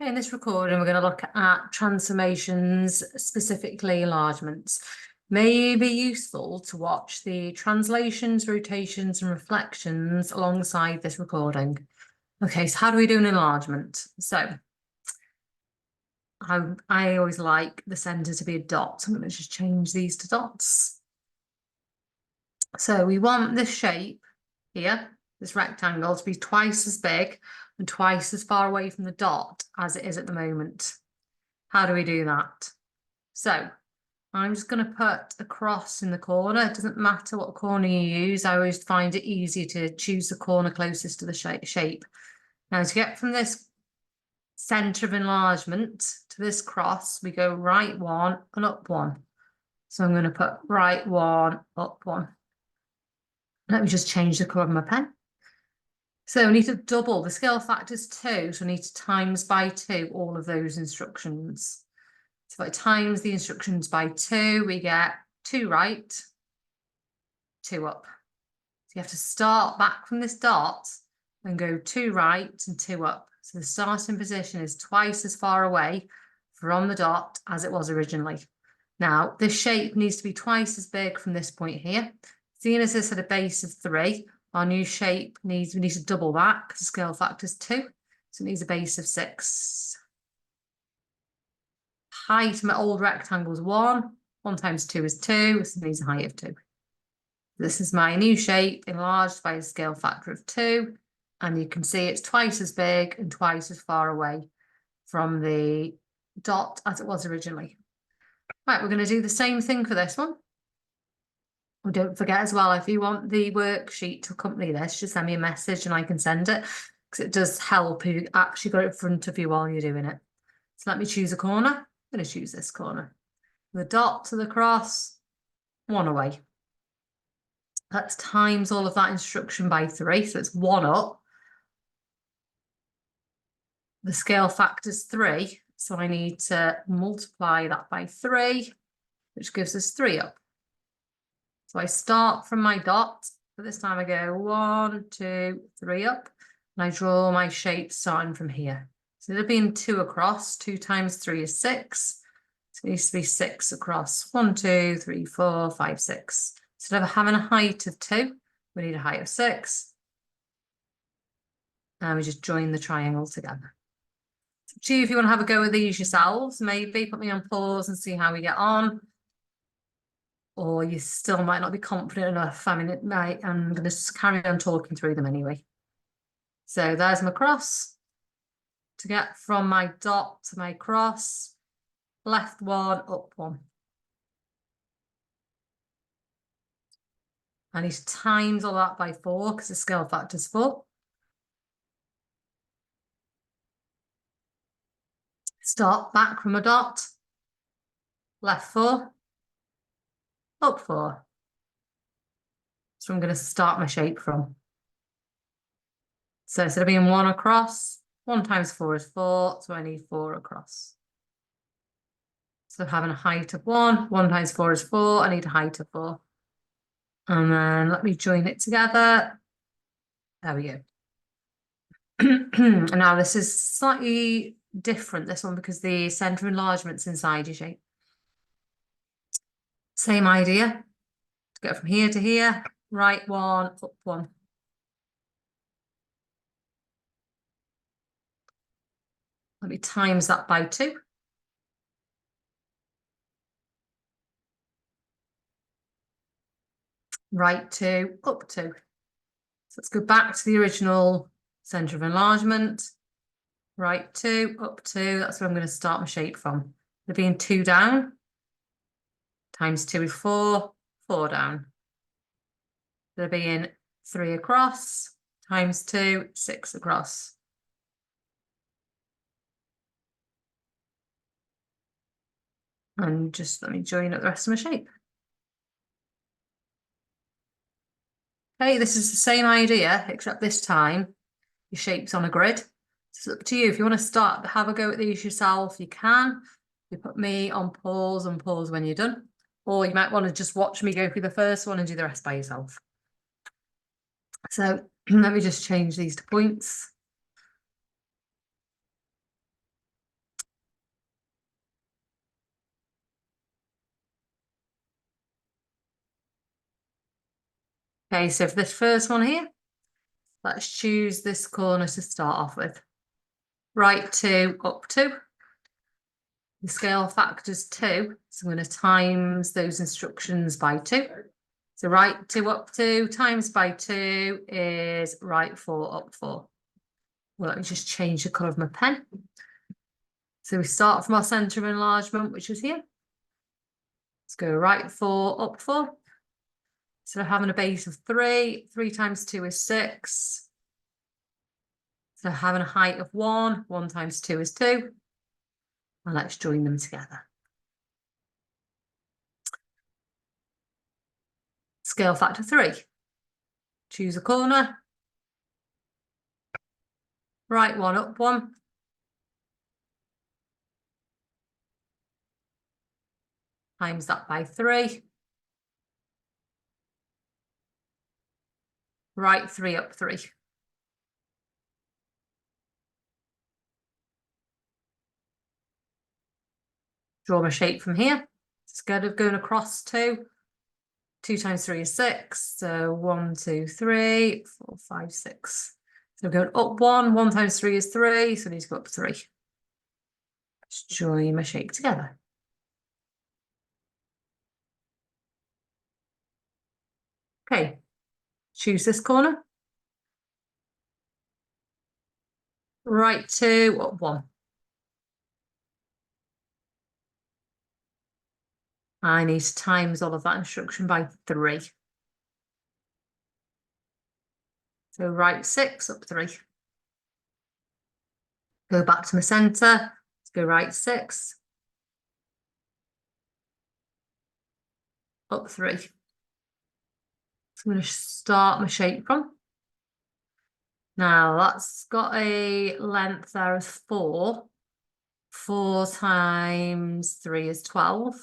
In this recording, we're going to look at transformations, specifically enlargements. May be useful to watch the translations, rotations, and reflections alongside this recording. Okay, so how do we do an enlargement? So I always like the centre to be a dot. I'm going to just change these to dots. So we want this shape here, this rectangle, to be twice as big and twice as far away from the dot as it is at the moment. How do we do that? So I'm just going to put a cross in the corner. It doesn't matter what corner you use. I always find it easier to choose the corner closest to the shape. Now to get from this centre of enlargement to this cross, we go right one and up one. So I'm going to put right one, up one. Let me just change the colour of my pen. So we need to double, the scale factor is 2, so we need to times by 2 all of those instructions. So if I times the instructions by 2, we get 2 right, 2 up. So you have to start back from this dot and go 2 right and 2 up. So the starting position is twice as far away from the dot as it was originally. Now, this shape needs to be twice as big from this point here. Seeing as this had a base of 3, our new shape we need to double that because the scale factor is 2. So it needs a base of 6. Height of my old rectangle is 1. 1 times 2 is 2. So it needs a height of 2. This is my new shape enlarged by a scale factor of 2. And you can see it's twice as big and twice as far away from the dot as it was originally. Right, we're going to do the same thing for this one. Oh, don't forget as well, if you want the worksheet to accompany this, just send me a message and I can send it, because it does help if you actually got it in front of you while you're doing it. So let me choose a corner. I'm going to choose this corner. The dot to the cross, 1 away. That's times all of that instruction by 3, so it's 1 up. The scale factor is 3, so I need to multiply that by 3, which gives us 3 up. So I start from my dot, but this time I go 1, 2, 3 up, and I draw my shape starting from here. So it'll be 2 across, 2 times 3 is 6. So it needs to be 6 across, 1, 2, 3, 4, 5, 6. Instead of having a height of 2, we need a height of 6. And we just join the triangle together. So if you want to have a go with these yourselves, maybe put me on pause and see how we get on. Or you still might not be confident enough. I mean, I'm going to carry on talking through them anyway. So there's my cross. To get from my dot to my cross, left 1, up 1. I need to times all that by 4 because the scale factor is 4. Start back from a dot, left 4, up 4. So I'm going to start my shape from. So instead of being 1 across, 1 times 4 is 4, so I need 4 across. So having a height of 1, 1 times 4 is 4, I need a height of 4. And then let me join it together. There we go. And now this is slightly different, this one, because the centre enlargement's inside your shape. Same idea. To go from here to here, right 1, up 1. Let me times that by 2. Right 2, up 2. So let's go back to the original centre of enlargement. Right 2, up 2. That's where I'm going to start my shape from. There being 2 down. Times 2 is 4, 4 down. There being 3 across. Times 2, 6 across. And just let me join up the rest of my shape. Okay, this is the same idea, except this time your shape's on a grid. It's up to you. If you want to have a go at these yourself, you can. You put me on pause and pause when you're done. Or you might want to just watch me go through the first one and do the rest by yourself. So let me just change these to points. Okay, so for this first one here, let's choose this corner to start off with. Right 2, up 2. The scale factor's 2, so I'm going to times those instructions by 2. So right 2 up 2 times by 2 is right 4 up 4. Well, let me just change the colour of my pen. So we start from our centre of enlargement, which is here. Let's go right 4 up 4. So having a base of 3, 3 times 2 is 6. So having a height of 1, 1 times 2 is 2. And let's join them together. Scale factor 3. Choose a corner. Right 1 up 1. Times that by 3. Right 3 up 3. Draw my shape from here. Instead of going across 2, 2 times 3 is 6. So 1, 2, 3, 4, 5, 6. So going up 1, 1 times 3 is 3. So I need to go up 3. Let's join my shape together. Okay, choose this corner. Right 2, up 1. I need to times all of that instruction by 3. So right 6, up 3. Go back to my centre. Let's go right 6. Up 3. So I'm going to start my shape from. Now that's got a length there of 4. 4 times 3 is 12.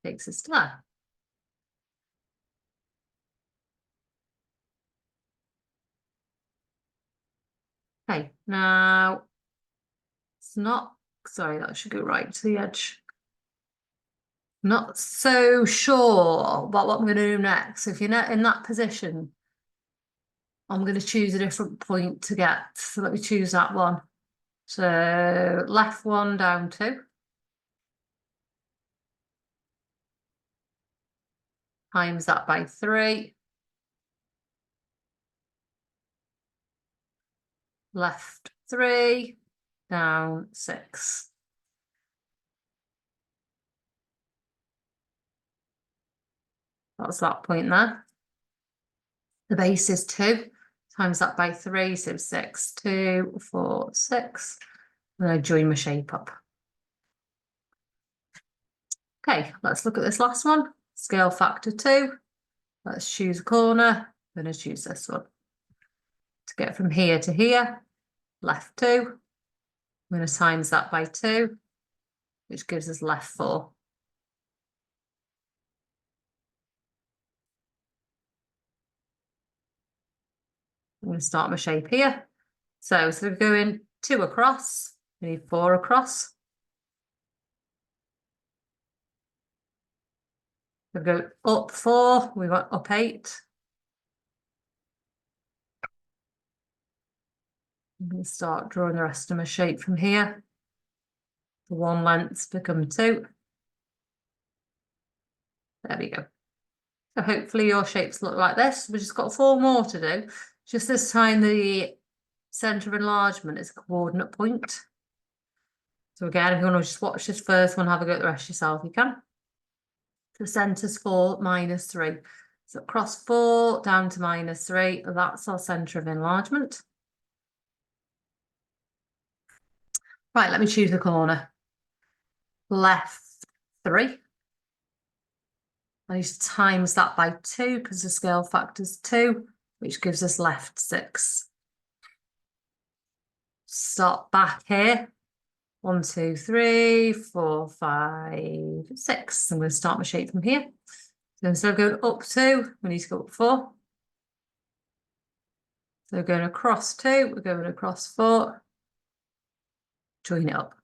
Takes us to there. Okay, now it's not, sorry, that should go right to the edge. Not so sure about what I'm going to do next. If you're not in that position, I'm going to choose a different point to get. So let me choose that one. So left 1 down 2. Times that by 3. Left 3, down 6. That's that point there. The base is 2. Times that by 3, so 6, 2, 4, 6. And I join my shape up. Okay, let's look at this last one. Scale factor 2. Let's choose a corner. I'm going to choose this one. To get from here to here, left 2. I'm going to times that by 2, which gives us left 4. I'm going to start my shape here. So instead of going 2 across, we need 4 across. We'll go up 4, we want up 8. I'm going to start drawing the rest of my shape from here. The 1 lengths become 2. There we go. So hopefully your shapes look like this. We've just got 4 more to do. Just this time the centre of enlargement is a coordinate point. So again, if you want to just watch this first one, have a go at the rest yourself, you can. The centre's 4 minus 3. So across 4 down to minus 3, that's our centre of enlargement. Right, let me choose the corner. Left 3. I need to times that by 2 because the scale factor is 2, which gives us left 6. Start back here. 1, 2, 3, 4, 5, 6. I'm going to start my shape from here. So instead of going up 2, we need to go up 4. So we're going across 2, we're going across 4. join it up.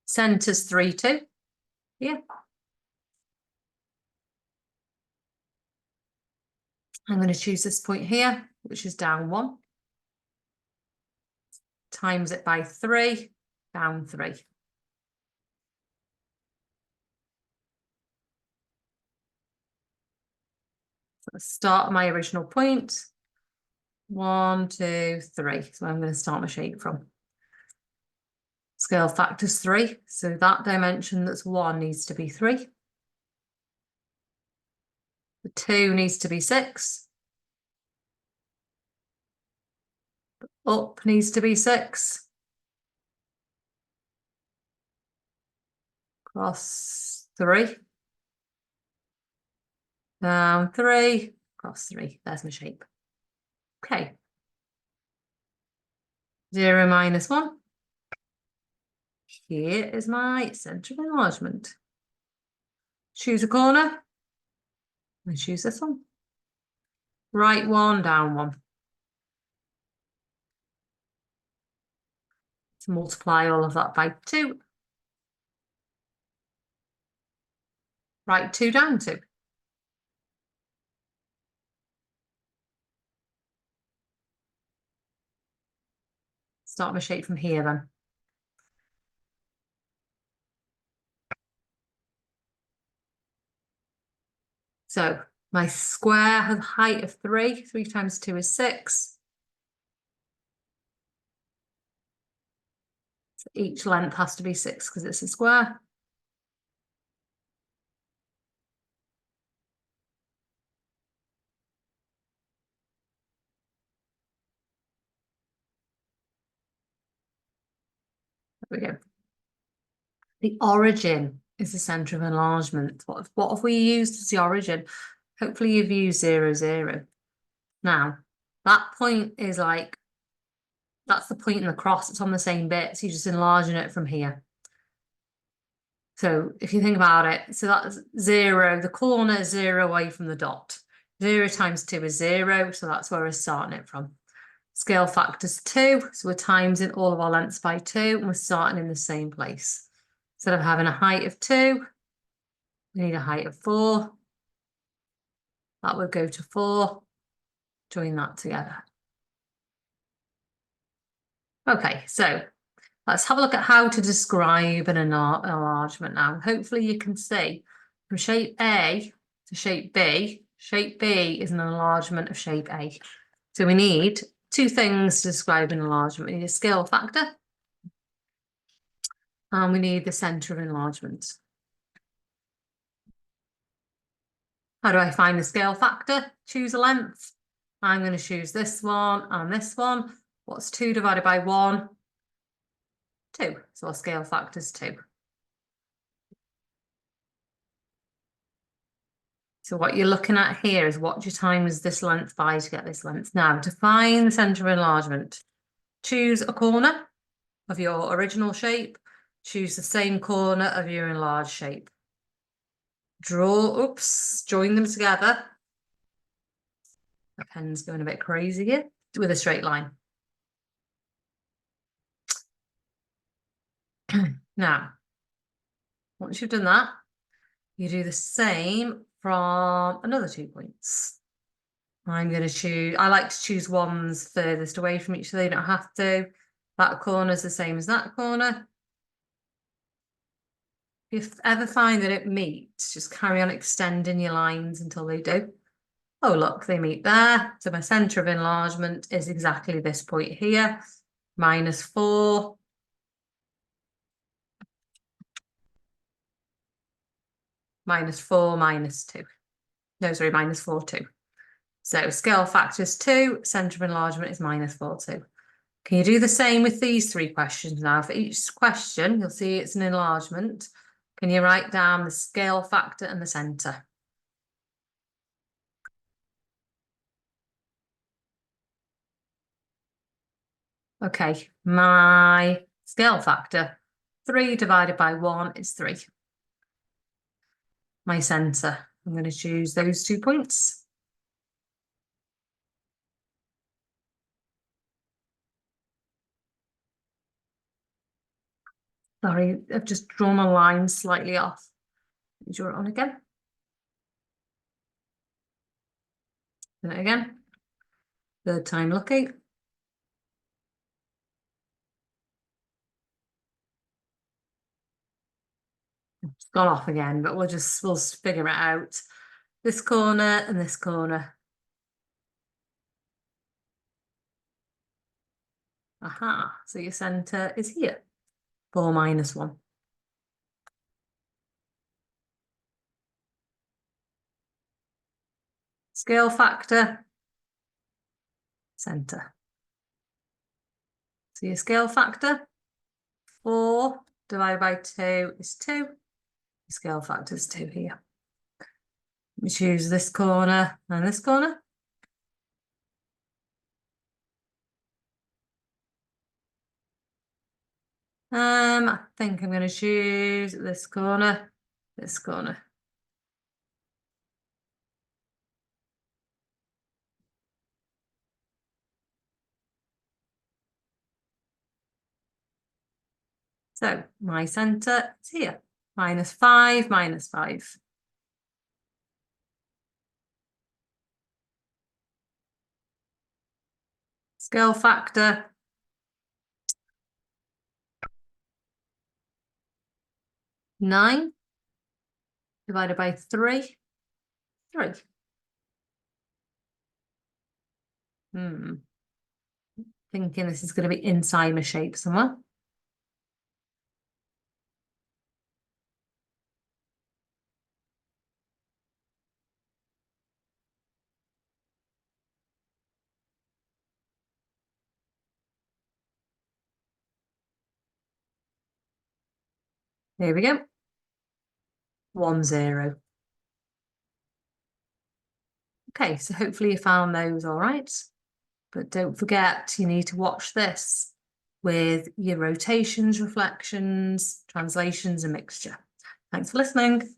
Centre's 3, 2. Yeah. I'm going to choose this point here, which is down 1. Times it by 3, down 3. So let's start my original point. 1, 2, 3. So I'm going to start my shape from. Scale factor's 3. So that dimension that's 1 needs to be 3. The 2 needs to be 6. Up needs to be 6. Cross 3. Down 3. Cross 3. There's my shape. Okay. 0 minus 1. Here is my centre of enlargement. Choose a corner. And choose this one. Right 1, down 1. To multiply all of that by 2. Right 2, down 2. Start my shape from here then. So my square has a height of 3. 3 times 2 is 6. So each length has to be 6 because it's a square. There we go. The origin is the centre of enlargement. What have we used as the origin? Hopefully you've used 0, 0. Now, that point is like, that's the point in the cross. It's on the same bit. So you're just enlarging it from here. So if you think about it, so that's 0. The corner is 0 away from the dot. 0 times 2 is 0. So that's where we're starting it from. Scale factor's 2. So we're timesing all of our lengths by 2. And we're starting in the same place. Instead of having a height of 2, we need a height of 4. That would go to 4. Join that together. Okay, so let's have a look at how to describe an enlargement now. Hopefully you can see from shape A to shape B. Shape B is an enlargement of shape A. So we need 2 things to describe an enlargement. We need a scale factor and we need the centre of enlargement. How do I find the scale factor? Choose a length. I'm going to choose this one and this one. What's 2 divided by 1? 2. So our scale factor is 2. So what you're looking at here is what you times this length by to get this length. Now, to find the centre of enlargement, choose a corner of your original shape. Choose the same corner of your enlarged shape. Join them together. The pen's going a bit crazy here with a straight line. Now, once you've done that, you do the same from another 2 points. I'm going to choose, I like to choose ones furthest away from each other. You don't have to. That corner is the same as that corner. If you ever find that it meets, just carry on extending your lines until they do. Oh, look, they meet there. So my centre of enlargement is exactly this point here, -4. -4, -2. No, sorry, -4, 2. So scale factor is 2, centre of enlargement is -4, 2. Can you do the same with these 3 questions now? For each question, you'll see it's an enlargement. Can you write down the scale factor and the centre? Okay, my scale factor, 3 divided by 1 is 3. My centre, I'm going to choose those 2 points. Sorry, I've just drawn a line slightly off. Let me draw it on again. Do it again. Third time lucky. It's gone off again, but we'll figure it out. This corner and this corner. Aha, so your centre is here. 4 minus 1. Scale factor, centre. So your scale factor, 4 divided by 2 is 2. Your scale factor is 2 here. We choose this corner and this corner. I think I'm going to choose this corner, this corner. So my centre is here. Minus 5, minus 5. Scale factor. 9 divided by 3. 3. Thinking this is going to be inside my shape somewhere. There we go. 1, 0. Okay, so hopefully you found those all right. But don't forget, you need to watch this with your rotations, reflections, translations, and mixture. Thanks for listening.